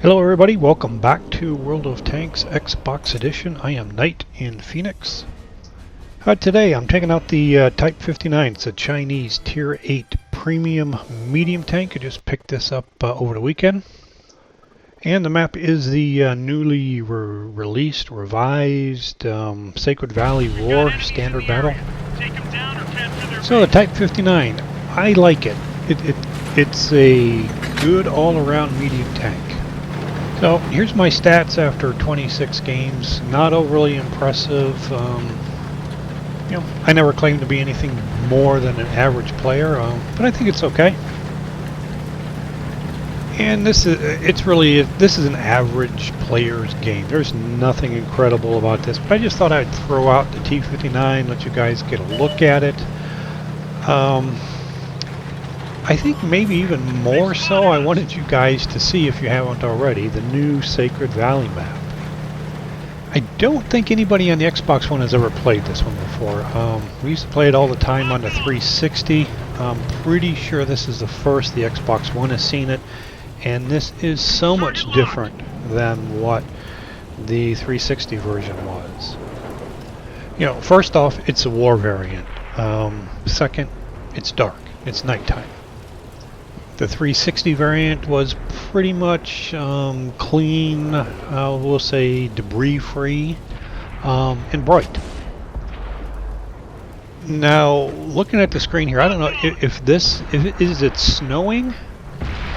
Hello everybody, welcome back to World of Tanks Xbox Edition. I am Knight in Phoenix. Today I'm taking out the Type 59. It's a Chinese Tier 8 premium medium tank. I just picked this up over the weekend. And the map is the newly released, revised Sacred Valley War Standard Battle. So the Type 59, I like it. It's a good all-around medium tank. So here's my stats after 26 games. Not overly impressive. I never claimed to be anything more than an average player, but I think it's okay. And this is an average player's game. There's nothing incredible about this, but I just thought I'd throw out the T59, let you guys get a look at it. I think maybe even more so, I wanted you guys to see, if you haven't already, the new Sacred Valley map. I don't think anybody on the Xbox One has ever played this one before. We used to play it all the time on the 360. I'm pretty sure this is the first the Xbox One has seen it, and this is so much different than what the 360 version was. First off, it's a war variant. Second, it's dark. It's nighttime. The 360 variant was pretty much clean, we'll say debris-free, and bright. Now, looking at the screen here, I don't know if it's snowing,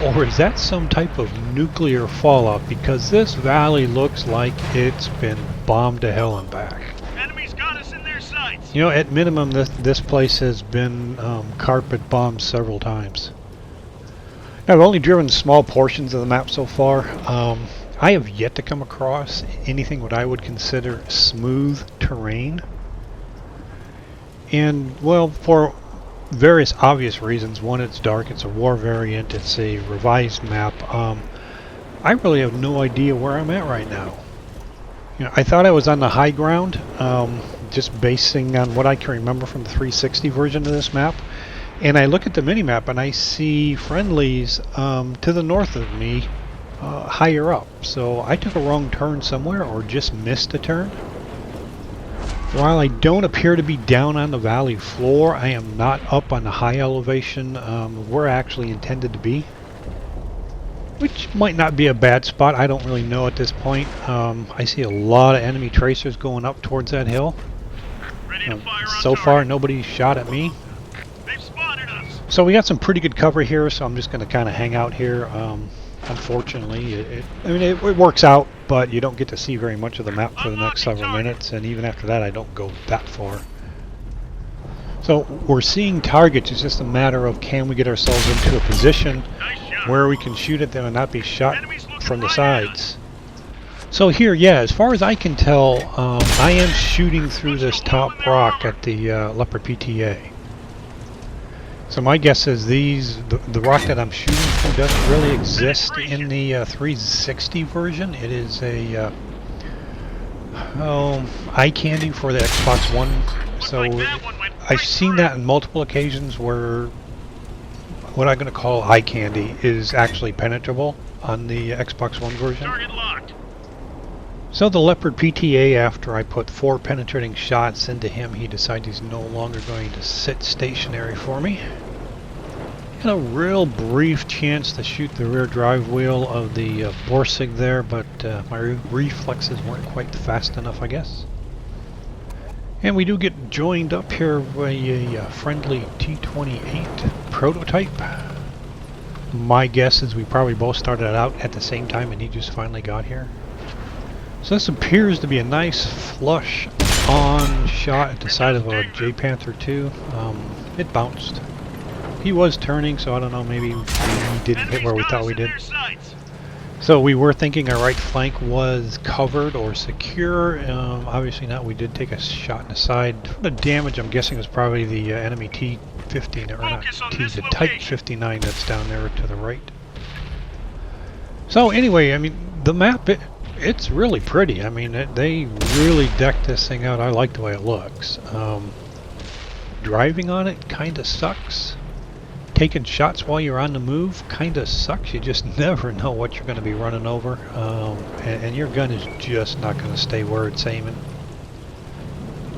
or is that some type of nuclear fallout? Because this valley looks like it's been bombed to hell and back. Enemies got us in their sights. At minimum, this place has been carpet bombed several times. I've only driven small portions of the map so far. I have yet to come across anything what I would consider smooth terrain. And, well, for various obvious reasons. One, it's dark, it's a war variant, it's a revised map. I really have no idea where I'm at right now. I thought I was on the high ground, just basing on what I can remember from the 360 version of this map. And I look at the minimap and I see friendlies to the north of me, higher up. So I took a wrong turn somewhere, or just missed a turn. While I don't appear to be down on the valley floor, I am not up on the high elevation where I actually intended to be. Which might not be a bad spot, I don't really know at this point. I see a lot of enemy tracers going up towards that hill. So far nobody's shot at me. So we got some pretty good cover here, so I'm just going to kind of hang out here. Unfortunately, it works out, but you don't get to see very much of the map for the next several minutes, and even after that I don't go that far. So we're seeing targets. It's just a matter of, can we get ourselves into a position where we can shoot at them and not be shot from the sides. So here, yeah, as far as I can tell, I am shooting through this top rock at the Leopard PTA. So my guess is the rock that I'm shooting from doesn't really exist in the 360 version. It is a eye candy for the Xbox One. So I've seen that on multiple occasions where what I'm going to call eye candy is actually penetrable on the Xbox One version. So the Leopard PTA, after I put 4 penetrating shots into him, he decided he's no longer going to sit stationary for me. Had a real brief chance to shoot the rear drive wheel of the Borsig there, but my reflexes weren't quite fast enough, I guess. And we do get joined up here by a friendly T28 prototype. My guess is we probably both started out at the same time and he just finally got here. So this appears to be a nice flush on shot at the side of a J Panther II. It bounced. He was turning, so I don't know, maybe we didn't hit where we thought we did. So we were thinking our right flank was covered or secure. Obviously not. We did take a shot in the side. The damage, I'm guessing, was probably the enemy T-15, or not T, the Type 59 that's down there to the right. So anyway, I mean, the map, it's really pretty. I mean, they really decked this thing out. I like the way it looks. Driving on it kind of sucks. taking shots while you're on the move kind of sucks. You just never know what you're going to be running over, and your gun is just not going to stay where it's aiming.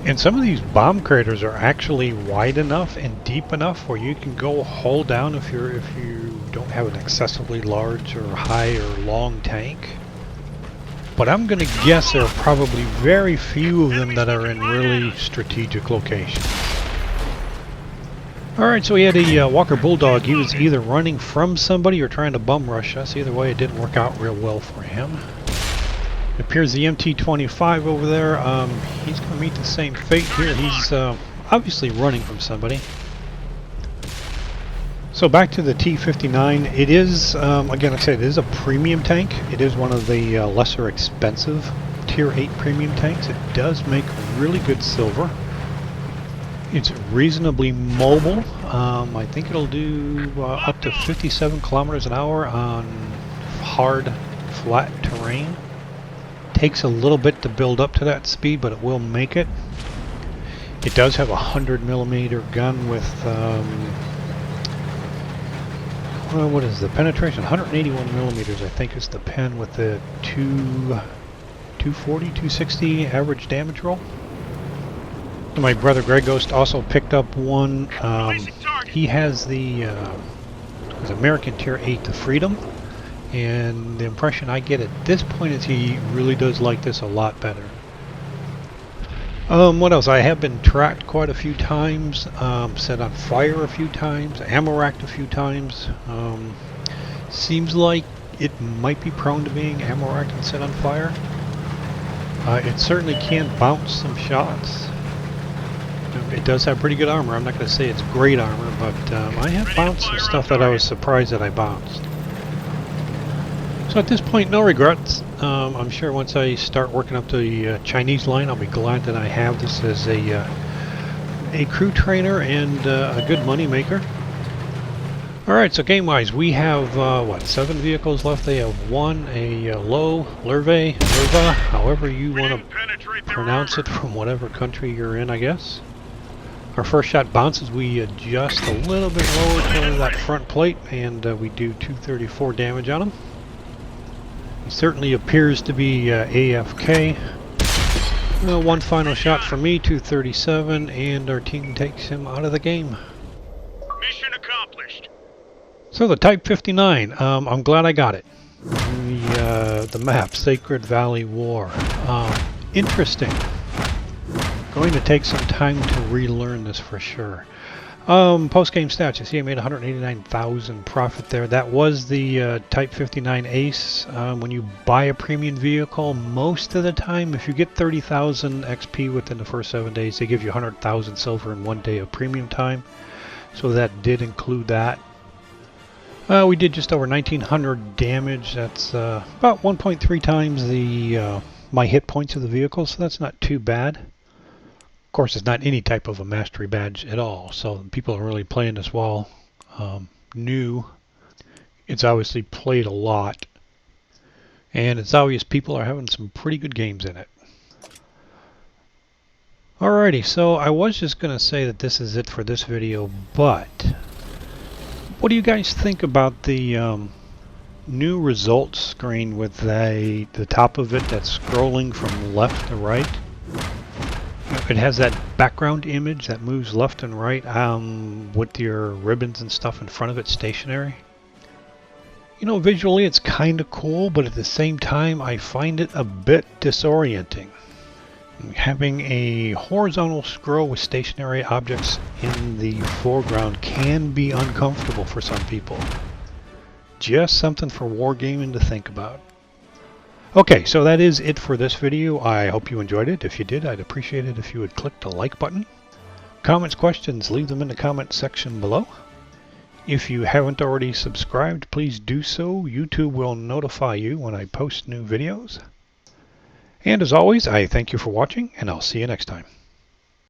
And some of these bomb craters are actually wide enough and deep enough where you can go hull down if you don't have an excessively large or high or long tank. But I'm going to guess there are probably very few of them that are in really strategic locations. Alright, so we had a Walker Bulldog. He was either running from somebody or trying to bum rush us. Either way, it didn't work out real well for him. It appears the MT-25 over there, he's going to meet the same fate here. He's obviously running from somebody. So back to the T-59. It is, again, like I said, it is a premium tank. It is one of the lesser expensive Tier 8 premium tanks. It does make really good silver. It's reasonably mobile. I think it'll do up to 57 kilometers an hour on hard, flat terrain. Takes a little bit to build up to that speed, but it will make it. It does have a 100mm gun with, well, what is the penetration? 181mm, I think, is the pen with the 240, 260 average damage roll. My brother Greg Ghost also picked up one. He has the his American Tier 8, the Freedom. And the impression I get at this point is he really does like this a lot better. What else? I have been tracked quite a few times, set on fire a few times, ammo racked a few times. Seems like it might be prone to being ammo racked and set on fire. It certainly can bounce some shots. It does have pretty good armor. I'm not going to say it's great armor, but I have bounced some stuff that I was surprised that I bounced. So at this point, no regrets. I'm sure once I start working up the Chinese line, I'll be glad that I have this as a crew trainer and a good money maker. Alright, so game-wise, we have, what, 7 vehicles left. They have one, a low, Lurva, however you want to pronounce it from whatever country you're in, I guess. Our first shot bounces. We adjust a little bit lower to that front plate, and we do 234 damage on him. He certainly appears to be AFK. One final shot for me, 237, and our team takes him out of the game. Mission accomplished. So the Type 59, I'm glad I got it. The map, Sacred Valley War. Interesting. Going to take some time to relearn this for sure. Post-game stats, you see I made 189,000 profit there. That was the Type 59 Ace. When you buy a premium vehicle, most of the time, if you get 30,000 XP within the first 7 days, they give you 100,000 silver in 1 day of premium time. So that did include that. We did just over 1,900 damage. That's about 1.3 times the my hit points of the vehicle, so that's not too bad. Of course, it's not any type of a mastery badge at all, so people are really playing this well. New. It's obviously played a lot, and it's obvious people are having some pretty good games in it. Alrighty, so I was just going to say that this is it for this video, but what do you guys think about the new results screen with the top of it that's scrolling from left to right? It has that background image that moves left and right with your ribbons and stuff in front of it stationary. You know, visually it's kind of cool, but at the same time I find it a bit disorienting. Having a horizontal scroll with stationary objects in the foreground can be uncomfortable for some people. Just something for wargaming to think about. Okay, so that is it for this video. I hope you enjoyed it. If you did, I'd appreciate it if you would click the like button. Comments, questions, leave them in the comment section below. If you haven't already subscribed, please do so. YouTube will notify you when I post new videos. And as always, I thank you for watching, and I'll see you next time.